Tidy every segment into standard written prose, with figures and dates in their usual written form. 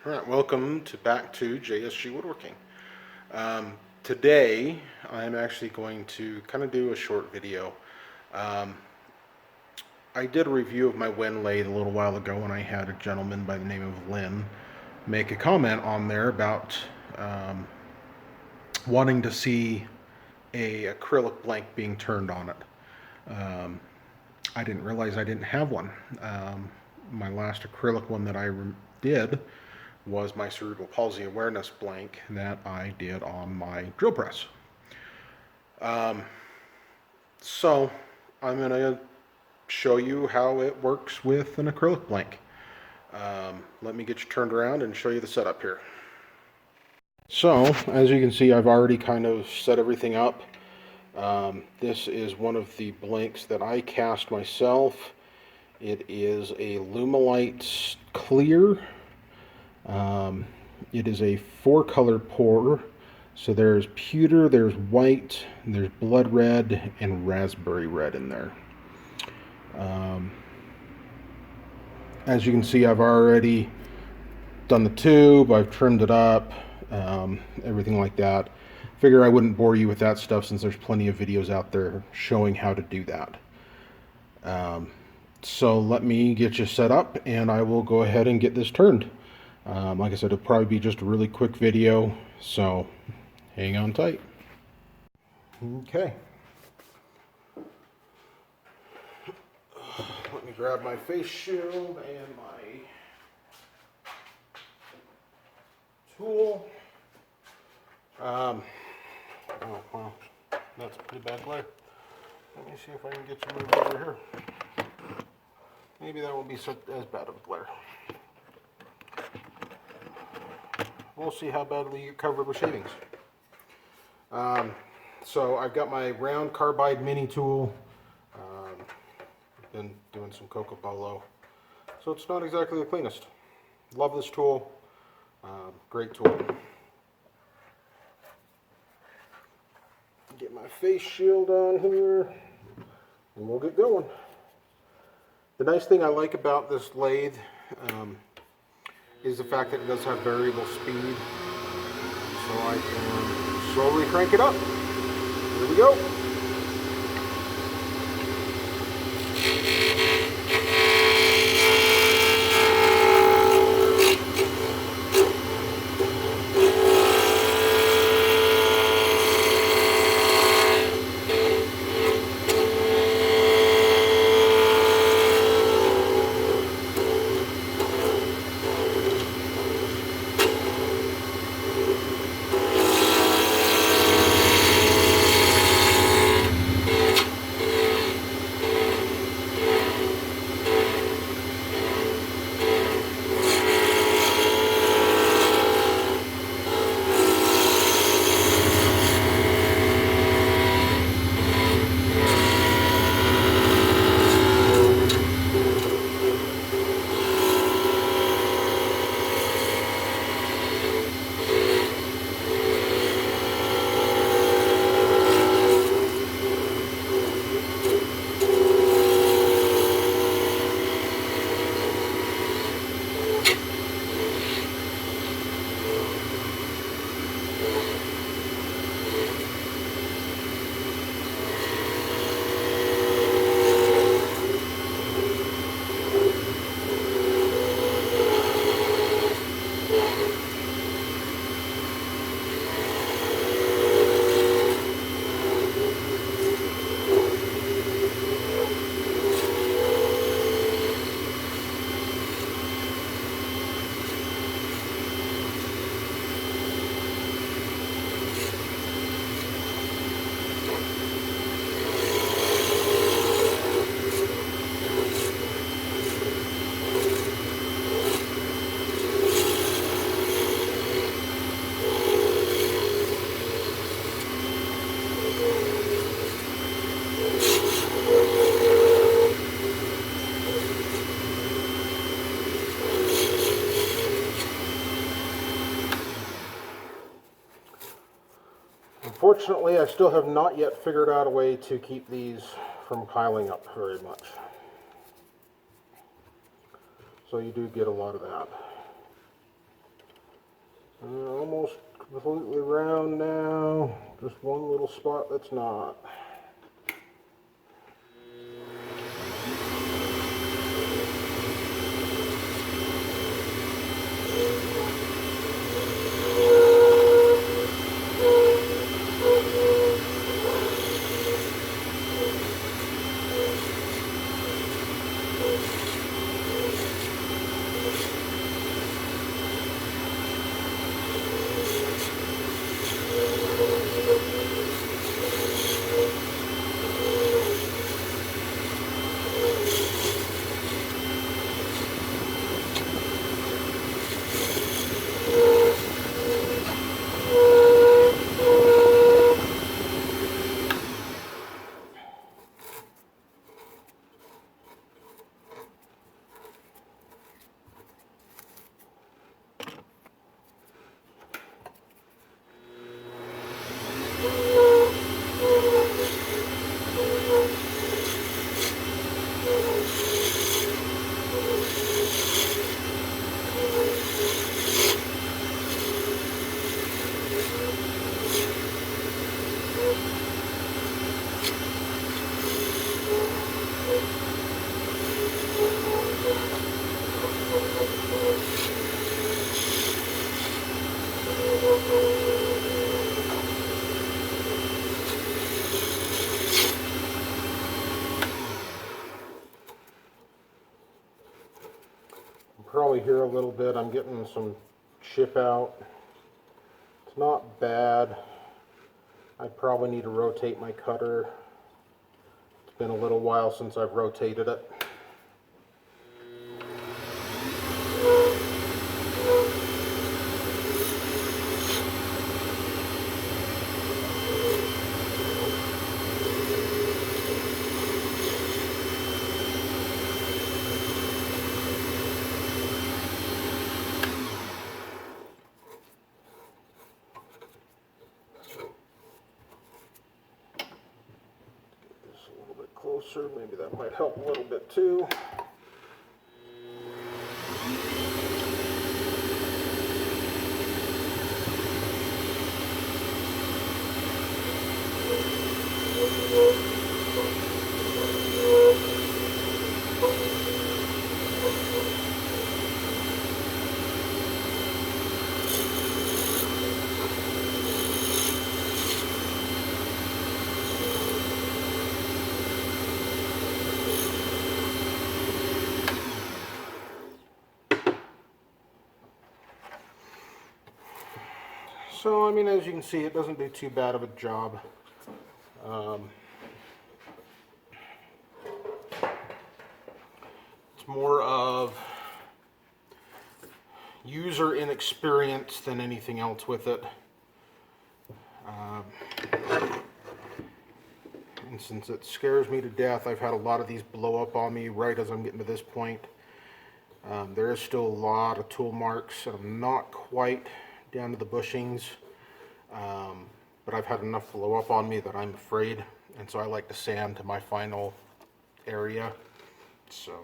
Alright, welcome back to JSG Woodworking. Today I'm actually going to kind of do a short video. I did a review of my WEN lathe a little while ago, and I had a gentleman by the name of Lynn make a comment on there about wanting to see a acrylic blank being turned on it. I didn't realize I didn't have one. My last acrylic one that I did was my cerebral palsy awareness blank that I did on my drill press. So I'm going to show you how it works with an acrylic blank. Let me get you turned around and show you the setup here. So as you can see, I've already kind of set everything up. This is one of the blanks that I cast myself. It is a Lumelite clear. It is a 4-color pour, so there's pewter, there's white, there's blood red, and raspberry red in there. As you can see, I've already done the tube, I've trimmed it up, everything like that. Figure I wouldn't bore you with that stuff since there's plenty of videos out there showing how to do that. So let me get you set up and I will go ahead and get this turned. Like I said, it'll probably be just a really quick video, so hang on tight. Okay. Let me grab my face shield and my tool. Oh, wow. That's a pretty bad glare. Let me see if I can get you moved over here. Maybe that won't be as bad of a glare. We'll see how badly you're covered with shavings. So I've got my round carbide mini tool. Been doing some Coco Bolo. So it's not exactly the cleanest. Love this tool. Great tool. Get my face shield on here and we'll get going. The nice thing I like about this lathe is the fact that it does have variable speed, so I can slowly crank it up. Here we go. Unfortunately, I still have not yet figured out a way to keep these from piling up very much. So you do get a lot of that. Almost completely round now. Just one little spot that's not. Probably hear a little bit. I'm getting some chip out. It's not bad. I probably need to rotate my cutter. It's been a little while since I've rotated it. Closer, maybe that might help a little bit too. So, I mean, as you can see, it doesn't do too bad of a job. It's more of user inexperience than anything else with it. And since it scares me to death, I've had a lot of these blow up on me right as I'm getting to this point. There is still a lot of tool marks, and I'm not quite down to the bushings, but I've had enough blow up on me that I'm afraid, and so I like to sand to my final area. So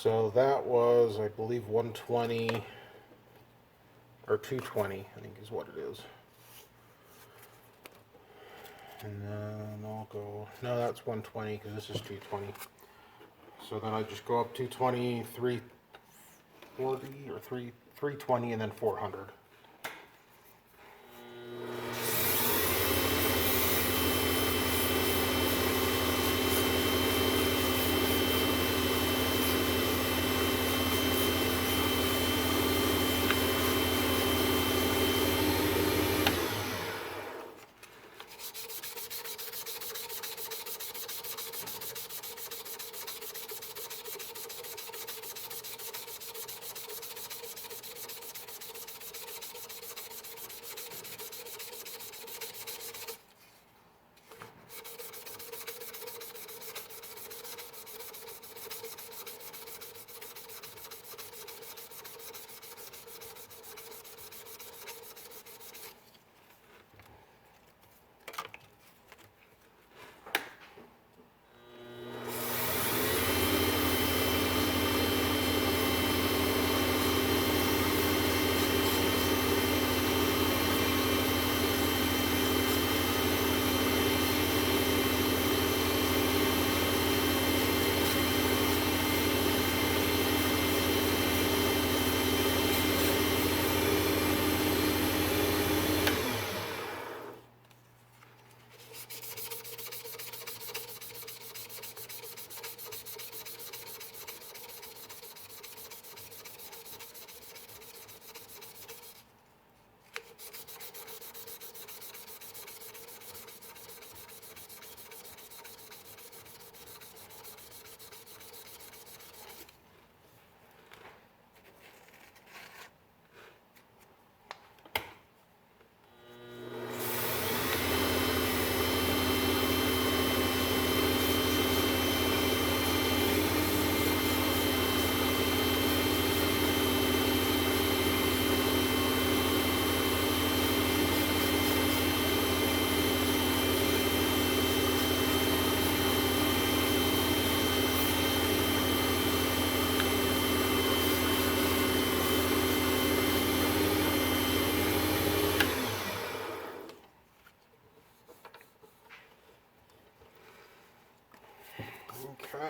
So that was, I believe, 120 or 220, I think is what it is. And then I'll go, no, that's 120 because this is 220. So then I just go up 220, 340, or 320, and then 400. Okay.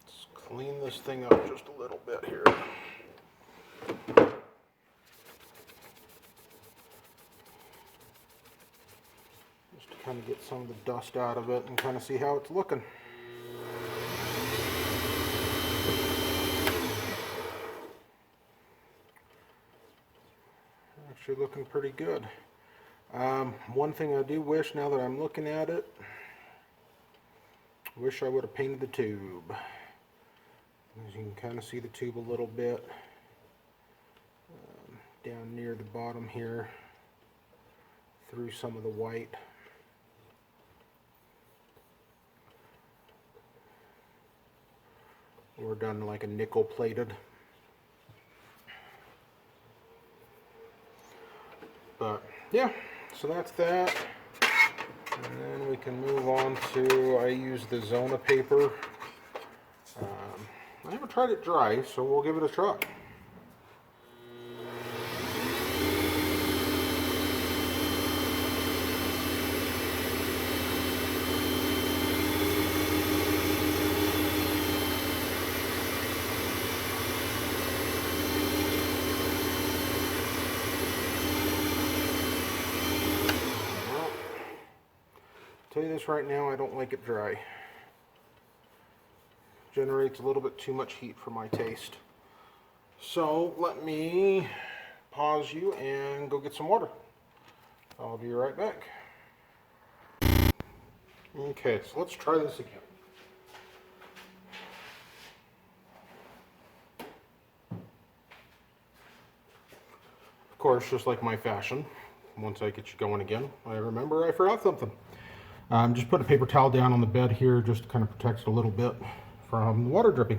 Let's clean this thing up just a little bit here. Just to kind of get some of the dust out of it and kind of see how it's looking. Actually looking pretty good. One thing I do wish, now that I'm looking at it, wish I would have painted the tube. As you can kind of see the tube a little bit down near the bottom here, through some of the white. Or done like a nickel plated. But yeah, so that's that. And then we can move on to, I use the Zona paper. I haven't tried it dry, so we'll give it a try. Tell you this right now, I don't like it dry. Generates a little bit too much heat for my taste. So let me pause you and go get some water. I'll be right back. Okay, so let's try this again. Of course, just like my fashion, once I get you going again, I remember I forgot something. Just put a paper towel down on the bed here, just to kind of protect it a little bit from the water dripping.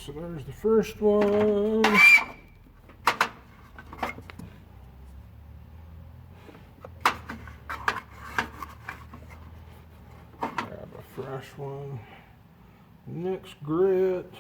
So there's the first one. Grab a fresh one. Next grit.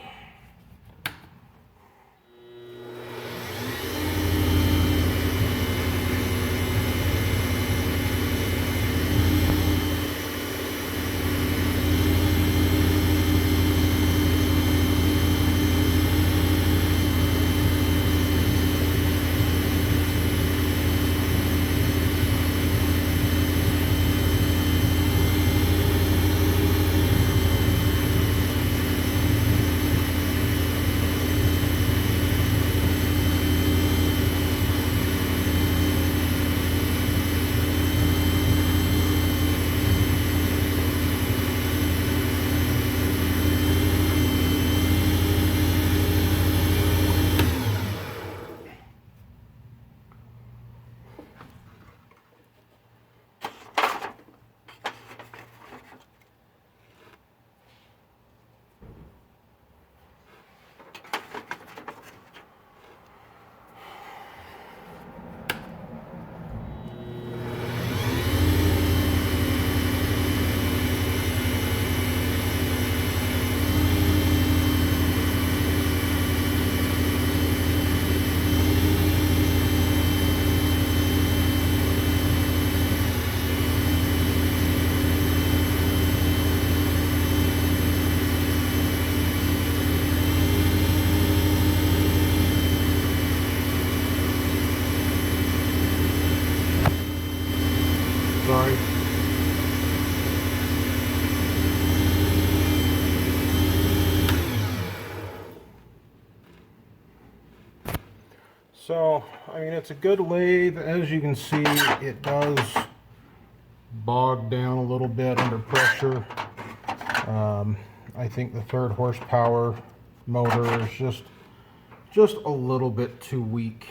Sorry. So, I mean, it's a good lathe. As you can see, it does bog down a little bit under pressure. I think the 3rd horsepower motor is just a little bit too weak.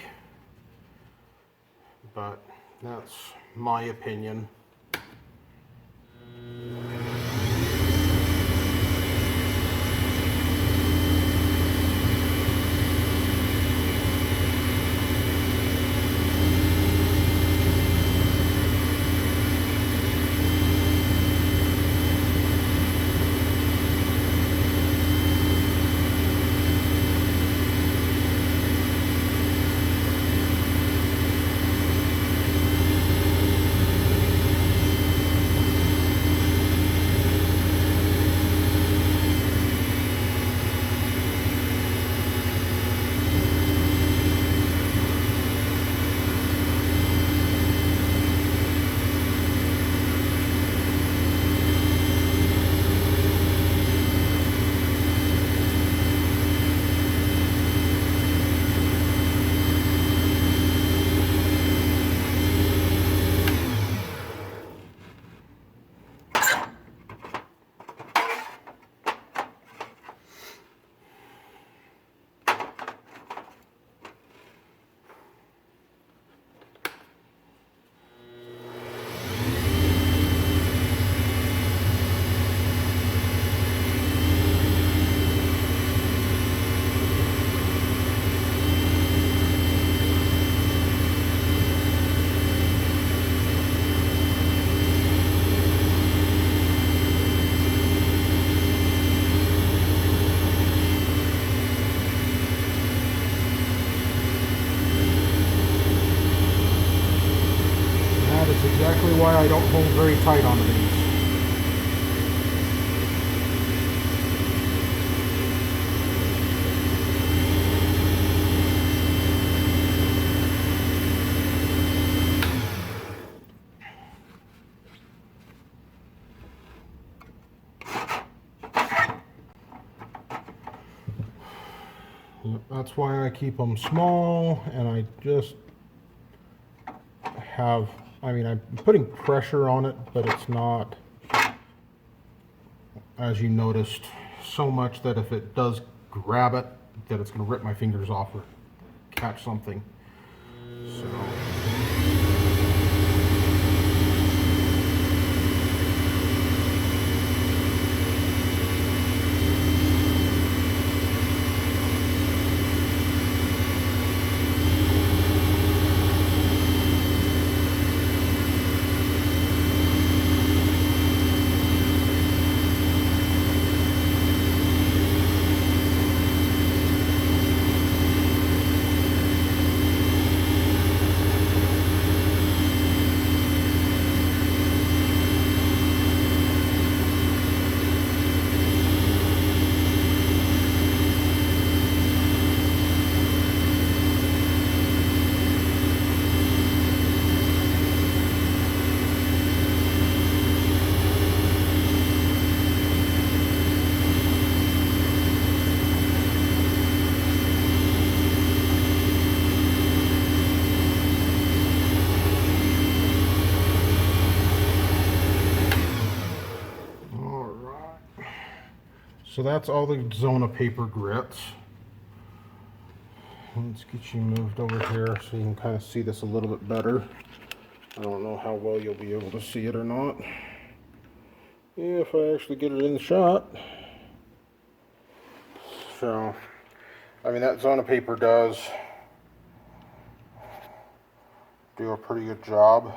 But that's my opinion. Exactly why I don't hold very tight onto these. That's why I keep them small, and I just have, I mean, I'm putting pressure on it, but it's not, as you noticed, so much that if it does grab it, that it's going to rip my fingers off or catch something. So. So that's all the Zona paper grits. Let's get you moved over here so you can kind of see this a little bit better. I don't know how well you'll be able to see it or not. If I actually get it in the shot. So, I mean, that Zona paper does do a pretty good job.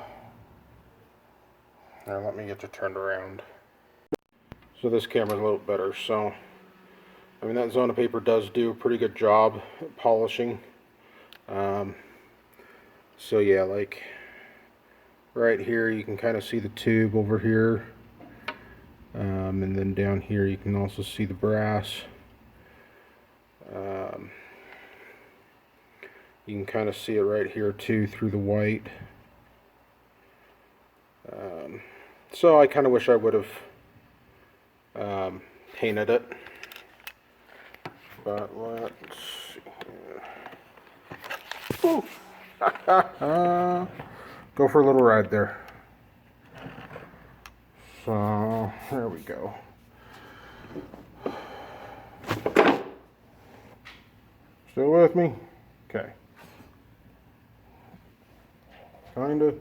Now let me get you turned around. So this camera's a little better. So, I mean, that Zona paper does do a pretty good job at polishing. So yeah, like right here you can kind of see the tube over here. And then down here you can also see the brass. You can kind of see it right here too through the white. So I kind of wish I would have painted it. But let's see here. Go for a little ride there. So there we go. Still with me? Okay. Kinda.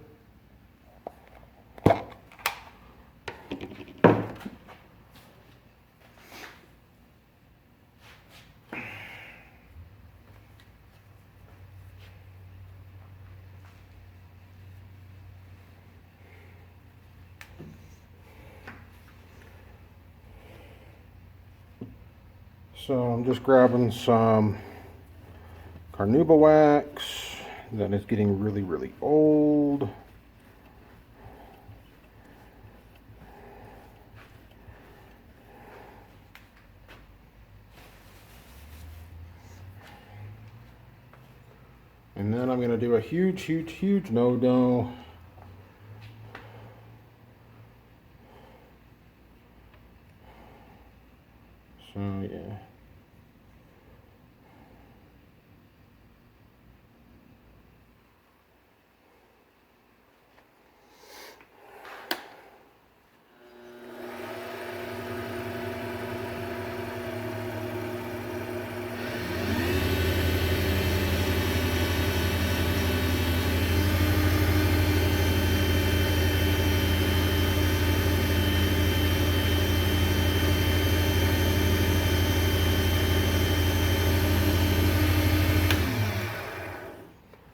So I'm just grabbing some carnauba wax that is getting really, really old. And then I'm going to do a huge, huge, huge no-no. So yeah.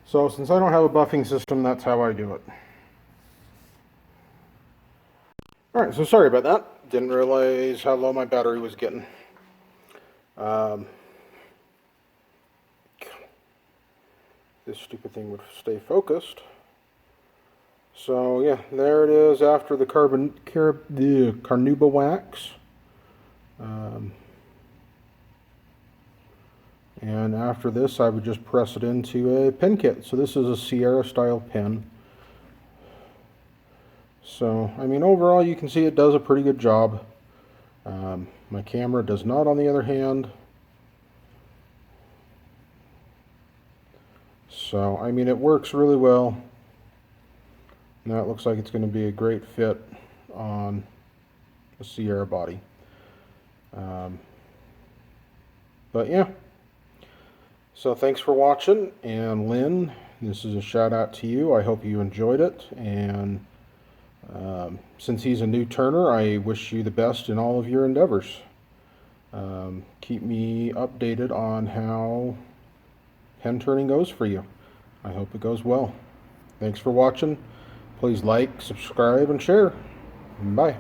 So since I don't have a buffing system, that's how I do it. Alright, so sorry about that. Didn't realize how low my battery was getting. This stupid thing would stay focused. So yeah, there it is after the carnauba wax. And after this, I would just press it into a pen kit. So this is a Sierra style pen. So, I mean, overall, you can see it does a pretty good job. My camera does not, on the other hand. So, I mean, it works really well. And that looks like it's going to be a great fit on the Sierra body. But yeah. So thanks for watching, and Lynn, this is a shout out to you. I hope you enjoyed it, and since he's a new turner, I wish you the best in all of your endeavors. Keep me updated on how pen turning goes for you. I hope it goes well. Thanks for watching. Please like, subscribe, and share. Bye.